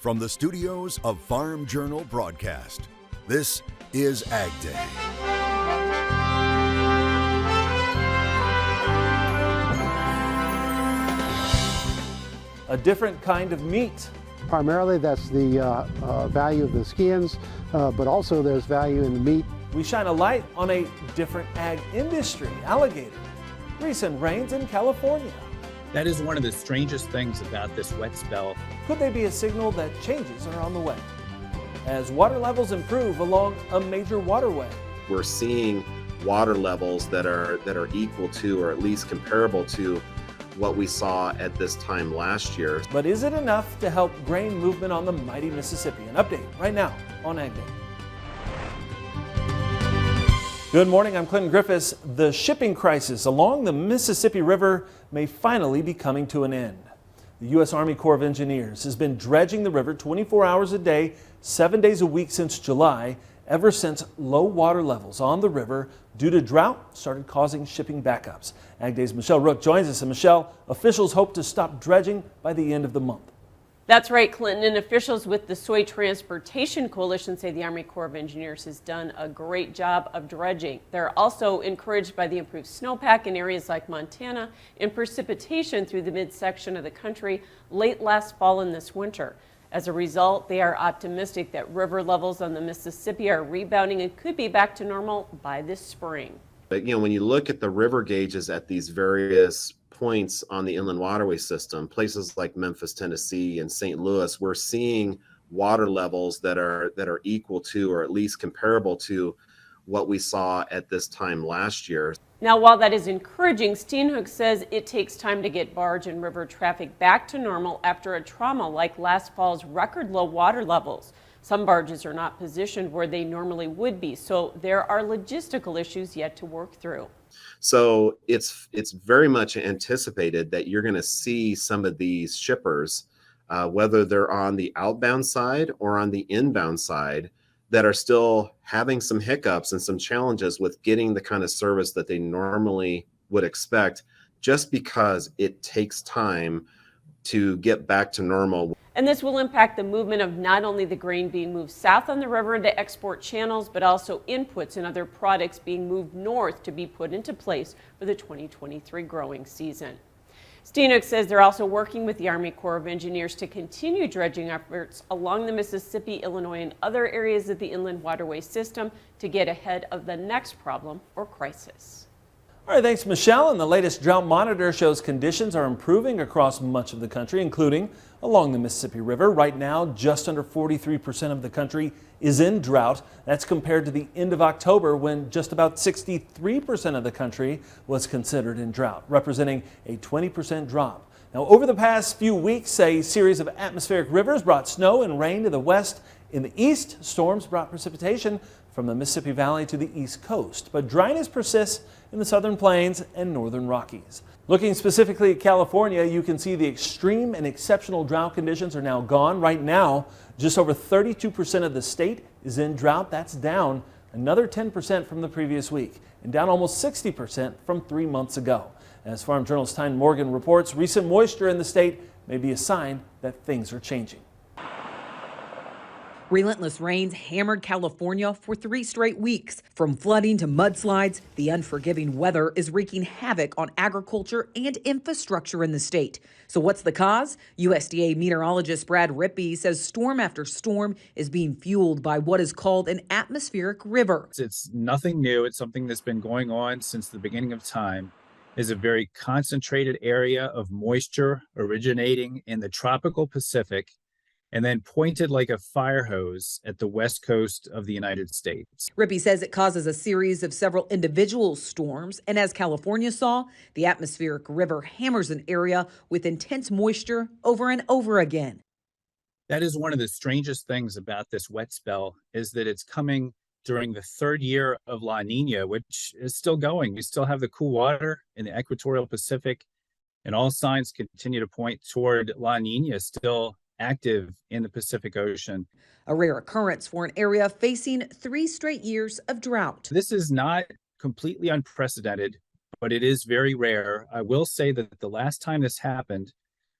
From the studios of Farm Journal Broadcast, this is AgDay. A different kind of meat. Primarily that's the value of the skins, but also there's value in the meat. We shine a light on a different ag industry, alligator. Recent rains in California. That is one of the strangest things about this wet spell. Could they be a signal that changes are on the way? As water levels improve along a major waterway. We're seeing water levels that are equal to, or at least comparable to, what we saw at this time last year. But is it enough to help grain movement on the mighty Mississippi? An update right now on AgDay. Good morning, I'm Clinton Griffiths. The shipping crisis along the Mississippi River may finally be coming to an end. The U.S. Army Corps of Engineers has been dredging the river 24 hours a day, 7 days a week since July, ever since low water levels on the river due to drought started causing shipping backups. AgDay's Michelle Rook joins us. And Michelle, officials hope to stop dredging by the end of the month. That's right, Clinton, and officials with the Soy Transportation Coalition say the Army Corps of Engineers has done a great job of dredging. They're also encouraged by the improved snowpack in areas like Montana and precipitation through the midsection of the country late last fall and this winter. As a result, they are optimistic that river levels on the Mississippi are rebounding and could be back to normal by this spring. But when you look at the river gauges at these various points on the inland waterway system, places like Memphis, Tennessee, and St. Louis, we're seeing water levels that are equal to, or at least comparable to, what we saw at this time last year. Now, while that is encouraging, Steenhoek says it takes time to get barge and river traffic back to normal after a trauma like last fall's record low water levels. Some barges are not positioned where they normally would be, so there are logistical issues yet to work through. So it's very much anticipated that you're going to see some of these shippers, whether they're on the outbound side or on the inbound side, that are still having some hiccups and some challenges with getting the kind of service that they normally would expect, just because it takes time to get back to normal. And this will impact the movement of not only the grain being moved south on the river into export channels, but also inputs and other products being moved north to be put into place for the 2023 growing season. Steenhoek says they're also working with the Army Corps of Engineers to continue dredging efforts along the Mississippi, Illinois, and other areas of the inland waterway system to get ahead of the next problem or crisis. All right, thanks, Michelle. And the latest drought monitor shows conditions are improving across much of the country, including along the Mississippi River. Right now, just under 43% of the country is in drought. That's compared to the end of October, when just about 63% of the country was considered in drought, representing a 20% drop. Now, over the past few weeks, a series of atmospheric rivers brought snow and rain to the west. In the east, storms brought precipitation from the Mississippi Valley to the east coast, but dryness persists in the southern plains and northern Rockies. Looking specifically at California, you can see the extreme and exceptional drought conditions are now gone. Right now, just over 32% of the state is in drought. That's down another 10% from the previous week and down almost 60% from 3 months ago. As Farm Journal's Tyne Morgan reports, recent moisture in the state may be a sign that things are changing. Relentless rains hammered California for 3 straight weeks. From flooding to mudslides, the unforgiving weather is wreaking havoc on agriculture and infrastructure in the state. So what's the cause? USDA meteorologist Brad Rippey says storm after storm is being fueled by what is called an atmospheric river. It's nothing new. It's something that's been going on since the beginning of time. Is a very concentrated area of moisture originating in the tropical Pacific and then pointed like a fire hose at the west coast of the United States. Rippey says it causes a series of several individual storms, and as California saw, the atmospheric river hammers an area with intense moisture over and over again. That is one of the strangest things about this wet spell, is that it's coming during the 3rd year of La Nina, which is still going. We still have the cool water in the equatorial Pacific, and all signs continue to point toward La Nina still active in the Pacific Ocean. A rare occurrence for an area facing 3 straight years of drought. This is not completely unprecedented, but it is very rare. I will say that the last time this happened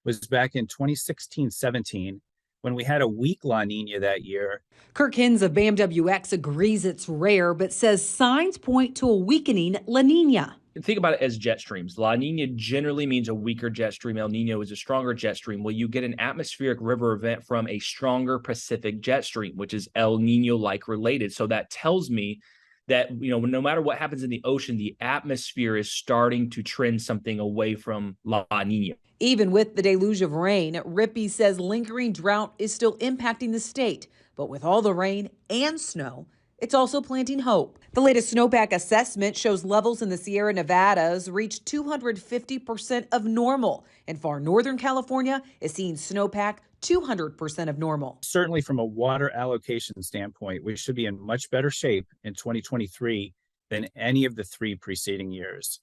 was back in 2016-17, when we had a weak La Nina that year. Kirk Hins of BAMWX agrees it's rare, but says signs point to a weakening La Nina. Think about it as jet streams. La Nina generally means a weaker jet stream. El Nino is a stronger jet stream. Well, you get an atmospheric river event from a stronger Pacific jet stream, which is El Nino-like related. So that tells me that, no matter what happens in the ocean, the atmosphere is starting to trend something away from La Nina. Even with the deluge of rain, Rippey says lingering drought is still impacting the state. But with all the rain and snow, it's also planting hope. The latest snowpack assessment shows levels in the Sierra Nevadas reach 250% of normal. And far northern California is seeing snowpack 200% of normal. Certainly from a water allocation standpoint, we should be in much better shape in 2023 than any of the 3 preceding years.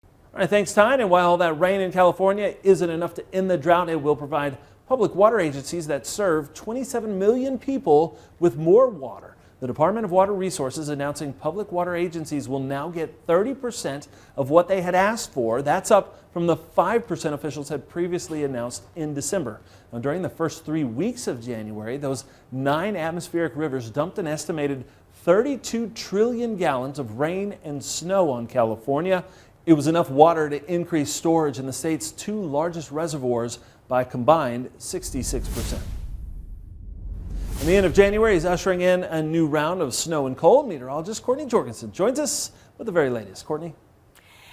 All right, thanks, Tyne. And while that rain in California isn't enough to end the drought, it will provide public water agencies that serve 27 million people with more water. The Department of Water Resources announcing public water agencies will now get 30% of what they had asked for. That's up from the 5% officials had previously announced in December. Now, during the first 3 weeks of January, those 9 atmospheric rivers dumped an estimated 32 trillion gallons of rain and snow on California. It was enough water to increase storage in the state's 2 largest reservoirs by a combined 66%. And the end of January is ushering in a new round of snow and cold. Meteorologist Courtney Jorgensen joins us with the very latest. Courtney.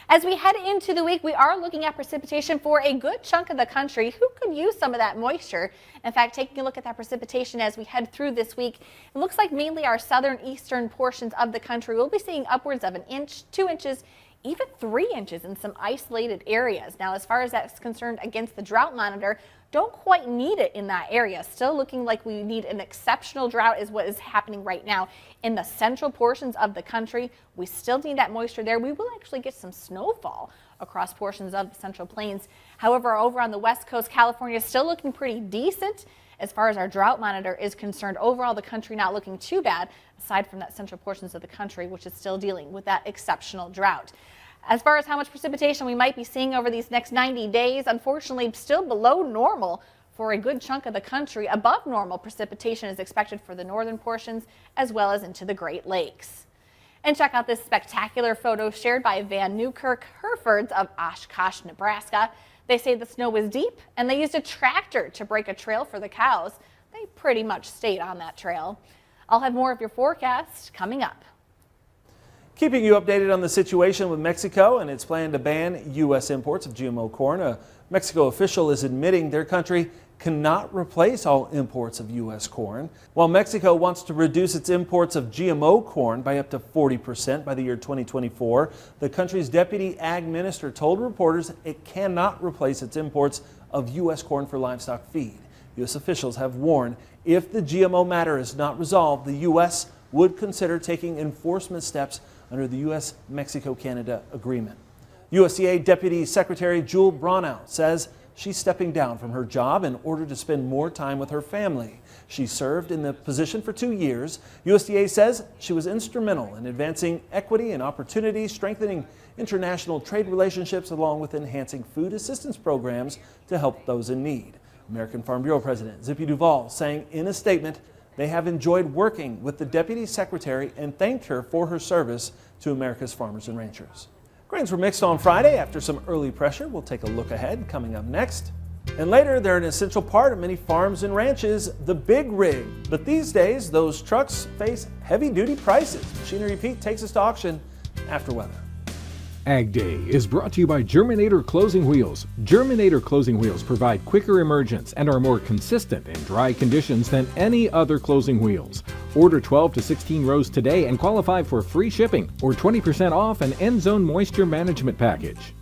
As we head into the week, we are looking at precipitation for a good chunk of the country who could use some of that moisture. In fact, taking a look at that precipitation as we head through this week, it looks like mainly our southern eastern portions of the country will be seeing upwards of 1 inch, 2 inches, even 3 inches in some isolated areas. Now, as far as that's concerned against the drought monitor, don't quite need it in that area. Still looking like we need an exceptional drought is what is happening right now in the central portions of the country. We still need that moisture there. We will actually get some snowfall across portions of the Central Plains. However, over on the West Coast, California is still looking pretty decent as far as our drought monitor is concerned. Overall, the country not looking too bad, aside from that central portions of the country, which is still dealing with that exceptional drought. As far as how much precipitation we might be seeing over these next 90 days, unfortunately, still below normal for a good chunk of the country. Above normal precipitation is expected for the northern portions as well as into the Great Lakes. And check out this spectacular photo shared by Van Newkirk Herefords of Oshkosh, Nebraska. They say the snow was deep and they used a tractor to break a trail for the cows. They pretty much stayed on that trail. I'll have more of your forecast coming up. Keeping you updated on the situation with Mexico and its plan to ban U.S. imports of GMO corn. A Mexico official is admitting their country cannot replace all imports of U.S. corn. While Mexico wants to reduce its imports of GMO corn by up to 40% by the year 2024, the country's deputy ag minister told reporters it cannot replace its imports of U.S. corn for livestock feed. U.S. officials have warned if the GMO matter is not resolved, the U.S. would consider taking enforcement steps under the U.S.-Mexico-Canada agreement. USDA Deputy Secretary Jewel Bronow says she's stepping down from her job in order to spend more time with her family. She served in the position for 2 years. USDA says she was instrumental in advancing equity and opportunity, strengthening international trade relationships, along with enhancing food assistance programs to help those in need. American Farm Bureau President Zippy Duvall saying in a statement they have enjoyed working with the Deputy Secretary and thanked her for her service to America's farmers and ranchers. Grains were mixed on Friday after some early pressure. We'll take a look ahead coming up next. And later, they're an essential part of many farms and ranches, the big rig. But these days, those trucks face heavy-duty prices. Machinery Pete takes us to auction after weather. AgDay is brought to you by Germinator Closing Wheels. Germinator Closing Wheels provide quicker emergence and are more consistent in dry conditions than any other closing wheels. Order 12 to 16 rows today and qualify for free shipping or 20% off an end zone moisture management package.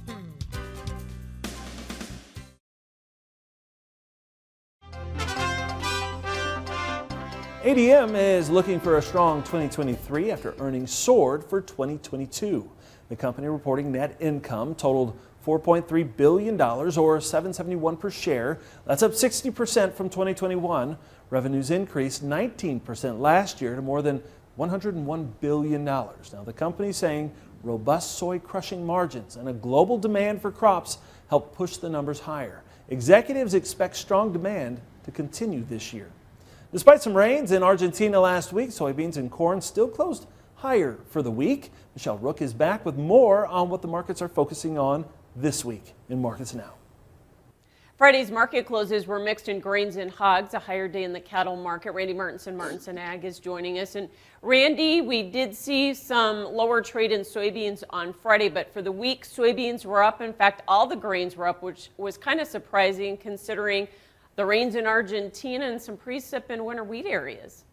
ADM is looking for a strong 2023 after earnings soared for 2022. The company reporting net income totaled $4.3 billion or $7.71 per share. That's up 60% from 2021. Revenues increased 19% last year to more than $101 billion. Now the company saying robust soy crushing margins and a global demand for crops helped push the numbers higher. Executives expect strong demand to continue this year. Despite some rains in Argentina last week, soybeans and corn still closed higher for the week. Michelle Rook is back with more on what the markets are focusing on this week in Markets Now. Friday's market closes were mixed in grains and hogs, a higher day in the cattle market. Randy Martinson Ag is joining us. And Randy, we did see some lower trade in soybeans on Friday, but for the week, soybeans were up. In fact, all the grains were up, which was kind of surprising considering the rains in Argentina and some precip in winter wheat areas.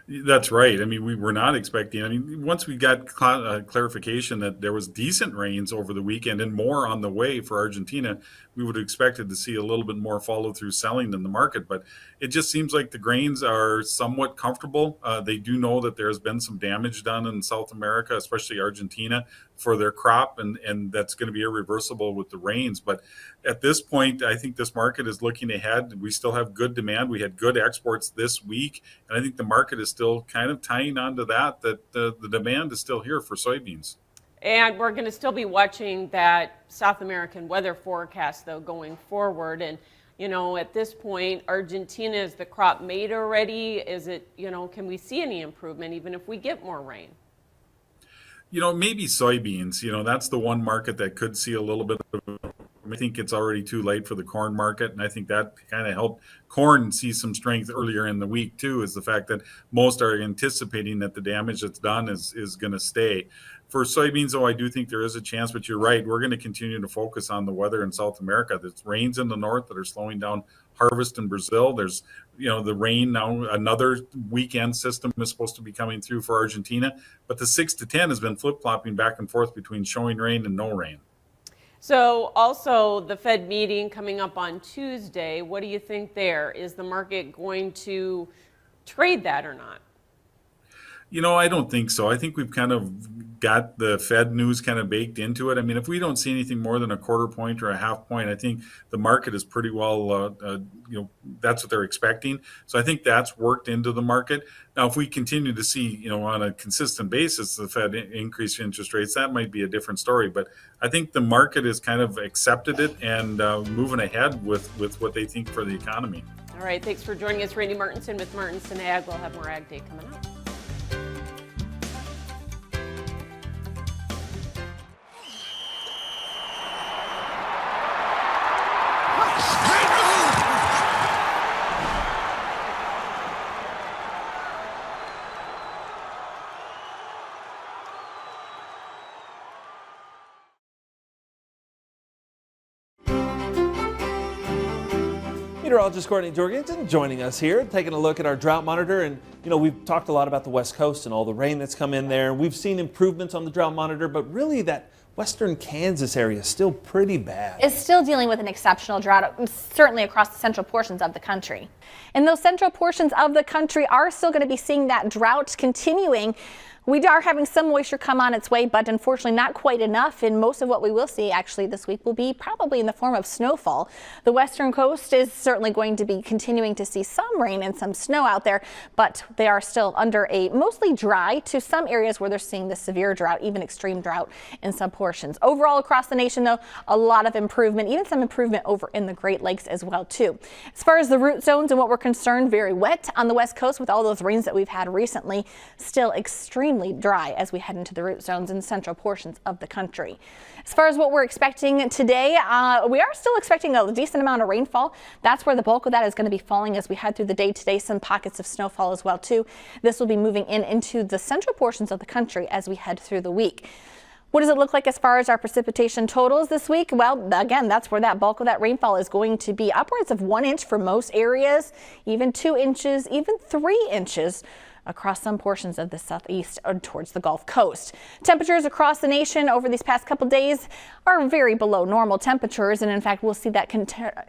That's right. I mean, we were not expecting. I mean, once we got clarification that there was decent rains over the weekend and more on the way for Argentina, we would have expected to see a little bit more follow through selling in the market. But it just seems like the grains are somewhat comfortable. They do know that there has been some damage done in South America, especially Argentina, for their crop, and that's going to be irreversible with the rains. But at this point, I think this market is looking ahead. We still have good demand. We had good exports this week, and I think the market is still kind of tying on to that the demand is still here for soybeans. And we're going to still be watching that South American weather forecast, though, going forward. And, you know, at this point, Argentina, is the crop made already? Is it, you know, can we see any improvement even if we get more rain? You know, maybe soybeans, you know, that's the one market that could see a little bit of, I think it's already too late for the corn market. And I think that kind of helped corn see some strength earlier in the week, too, is the fact that most are anticipating that the damage that's done is going to stay. For soybeans, though, I do think there is a chance, but you're right. We're going to continue to focus on the weather in South America. There's rains in the north that are slowing down harvest in Brazil. There's, you know, the rain now, another weekend system is supposed to be coming through for Argentina, but the 6 to 10 has been flip-flopping back and forth between showing rain and no rain. So also the Fed meeting coming up on Tuesday, what do you think there? Is the market going to trade that or not? You know, I don't think so. I think we've kind of got the Fed news kind of baked into it. I mean, if we don't see anything more than a quarter point or a half point, I think the market is pretty well, you know, that's what they're expecting. So I think that's worked into the market. Now, if we continue to see, you know, on a consistent basis, the Fed increase interest rates, that might be a different story. But I think the market has kind of accepted it and moving ahead with what they think for the economy. All right. Thanks for joining us, Randy Martinson with Martinson Ag. We'll have more Ag Day coming up. Meteorologist Courtney Jorgensen joining us here, taking a look at our drought monitor. And, you know, we've talked a lot about the West Coast and all the rain that's come in there. We've seen improvements on the drought monitor, but really that western Kansas area is still pretty bad. It's still dealing with an exceptional drought, certainly across the central portions of the country. And those central portions of the country are still going to be seeing that drought continuing. We are having some moisture come on its way, but unfortunately not quite enough. And most of what we will see actually this week will be probably in the form of snowfall. The western coast is certainly going to be continuing to see some rain and some snow out there, but they are still under a mostly dry to some areas where they're seeing the severe drought, even extreme drought in some portions. Overall across the nation, though, a lot of improvement, even some improvement over in the Great Lakes as well, too. As far as the root zones and what we're concerned, very wet on the west coast with all those rains that we've had recently, still extremely dry as we head into the root zones in central portions of the country. As far as what we're expecting today, we are still expecting a decent amount of rainfall. That's where the bulk of that is going to be falling as we head through the day today. Some pockets of snowfall as well, too. This will be moving into the central portions of the country as we head through the week. What does it look like as far as our precipitation totals this week? Well, again, that's where that bulk of that rainfall is going to be upwards of 1 inch for most areas, even 2 inches, even 3 inches across some portions of the southeast or towards the Gulf Coast. Temperatures across the nation over these past couple days are very below normal temperatures, and in fact we'll see that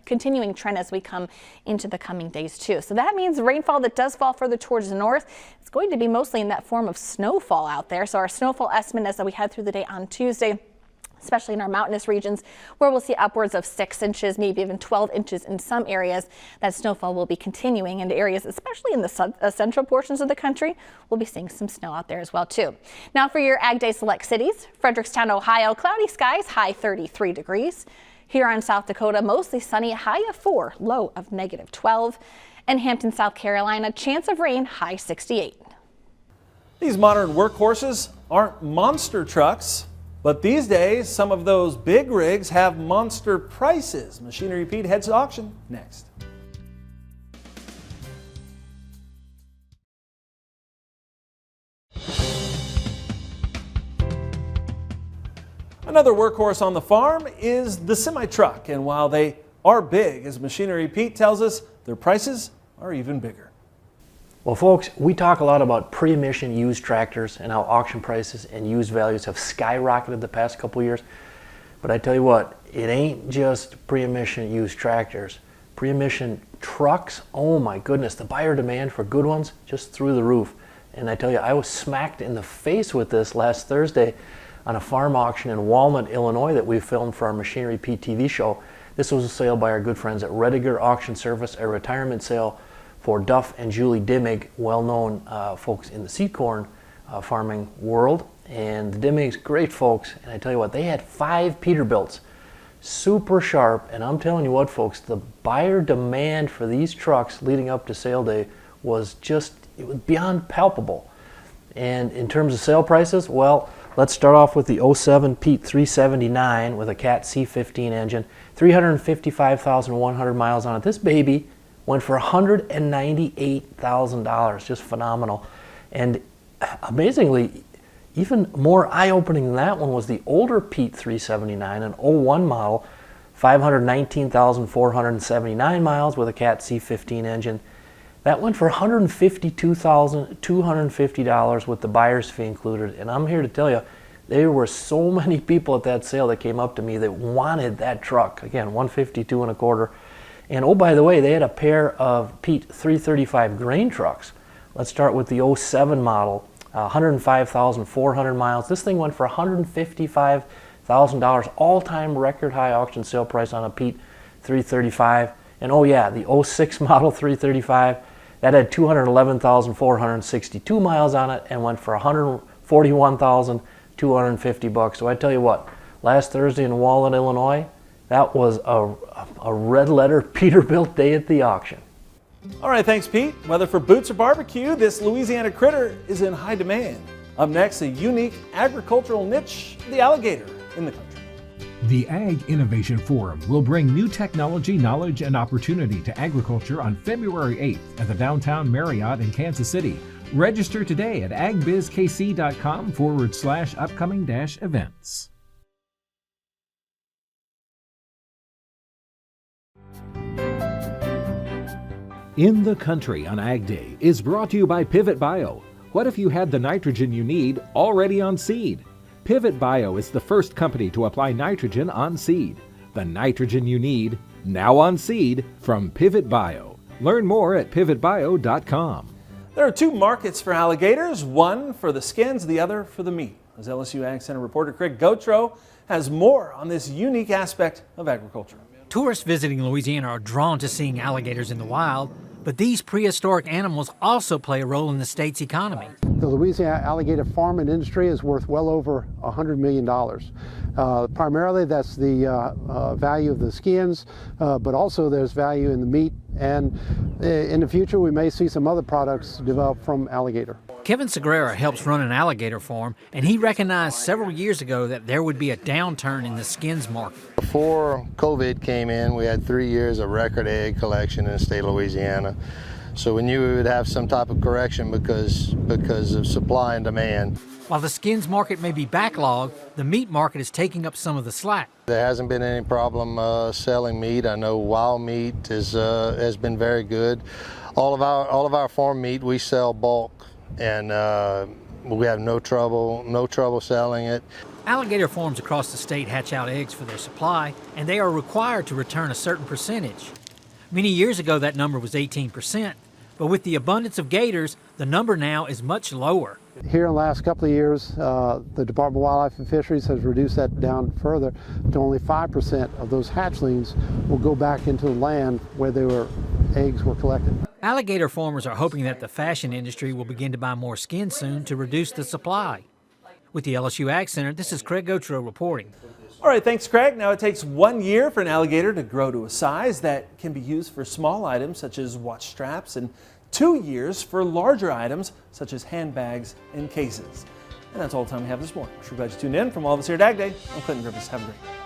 continuing trend as we come into the coming days too. So that means rainfall that does fall further towards the north, it's going to be mostly in that form of snowfall out there. So our snowfall estimate as we head through the day on Tuesday, especially in our mountainous regions, where we'll see upwards of 6 inches, maybe even 12 inches in some areas. That snowfall will be continuing into areas, especially in the central portions of the country. We'll be seeing some snow out there as well, too. Now for your Ag Day select cities: Frederickstown, Ohio, cloudy skies, high 33 degrees. Here on South Dakota, mostly sunny, high of 4, low of -12. In Hampton, South Carolina, chance of rain, high 68. These modern workhorses aren't monster trucks, but these days some of those big rigs have monster prices. Machinery Pete heads to auction next. Another workhorse on the farm is the semi-truck, and while they are big, as Machinery Pete tells us, their prices are even bigger. Well, folks, we talk a lot about pre-emission used tractors and how auction prices and used values have skyrocketed the past couple years. But I tell you what, it ain't just pre-emission used tractors. Pre-emission trucks, oh my goodness, the buyer demand for good ones just through the roof. And I tell you, I was smacked in the face with this last Thursday on a farm auction in Walnut, Illinois that we filmed for our Machinery Pete TV show. This was a sale by our good friends at Rediger Auction Service, a retirement sale for Duff and Julie Dimmig, well-known folks in the seed corn farming world. And the Dimmigs, great folks, and I tell you what, they had 5 Peterbilts, super sharp, and I'm telling you what, folks, the buyer demand for these trucks leading up to sale day was just, it was beyond palpable. And in terms of sale prices, well, let's start off with the 07 Pete 379 with a Cat C15 engine, 355,100 miles on it. This baby went for $198,000, just phenomenal. And amazingly, even more eye-opening than that one was the older Pete 379, an 01 model, 519,479 miles with a Cat C15 engine. That went for $152,250 with the buyer's fee included. And I'm here to tell you, there were so many people at that sale that came up to me that wanted that truck. Again, $152 and a quarter. And oh, by the way, they had a pair of Pete 335 grain trucks. Let's start with the 07 model, 105,400 miles. This thing went for $155,000, all-time record high auction sale price on a Pete 335. And oh yeah, the 06 model 335, that had 211,462 miles on it and went for $141,250. So I tell you what, last Thursday in Walnut, Illinois, that was a red letter Peterbilt day at the auction. All right, thanks, Pete. Whether for boots or barbecue, this Louisiana critter is in high demand. Up next, a unique agricultural niche, the alligator in the country. The Ag Innovation Forum will bring new technology, knowledge, and opportunity to agriculture on February 8th at the Downtown Marriott in Kansas City. Register today at agbizkc.com/upcoming-events. In the Country on Ag Day is brought to you by Pivot Bio. What if you had the nitrogen you need already on seed? Pivot Bio is the first company to apply nitrogen on seed. The nitrogen you need, now on seed, from Pivot Bio. Learn more at pivotbio.com. There are 2 markets for alligators, one for the skins, the other for the meat. As LSU Ag Center reporter Craig Gautreaux has more on this unique aspect of agriculture. Tourists visiting Louisiana are drawn to seeing alligators in the wild, but these prehistoric animals also play a role in the state's economy. The Louisiana alligator farm and industry is worth well over $100 million. Primarily that's the value of the skins, but also there's value in the meat, and in the future we may see some other products developed from alligator. Kevin Segrera helps run an alligator farm, and he recognized several years ago that there would be a downturn in the skins market. Before COVID came in, we had 3 years of record egg collection in the state of Louisiana. So we knew we would have some type of correction because of supply and demand. While the skins market may be backlogged, the meat market is taking up some of the slack. There hasn't been any problem selling meat. I know wild meat has been very good. All of our farm meat we sell bulk, and we have no trouble selling it. Alligator farms across the state hatch out eggs for their supply, and they are required to return a certain percentage. Many years ago that number was 18%, but with the abundance of gators, the number now is much lower. Here in the last couple of years, the Department of Wildlife and Fisheries has reduced that down further to only 5% of those hatchlings will go back into the land where eggs were collected. Alligator farmers are hoping that the fashion industry will begin to buy more skins soon to reduce the supply. With the LSU Ag Center, this is Craig Gotro reporting. All right, thanks, Craig. Now, it takes 1 year for an alligator to grow to a size that can be used for small items such as watch straps, and 2 years for larger items such as handbags and cases. And that's all the time we have this morning. We're glad you tuned in. From all of us here at AgDay, I'm Clinton Griffiths. Have a great day.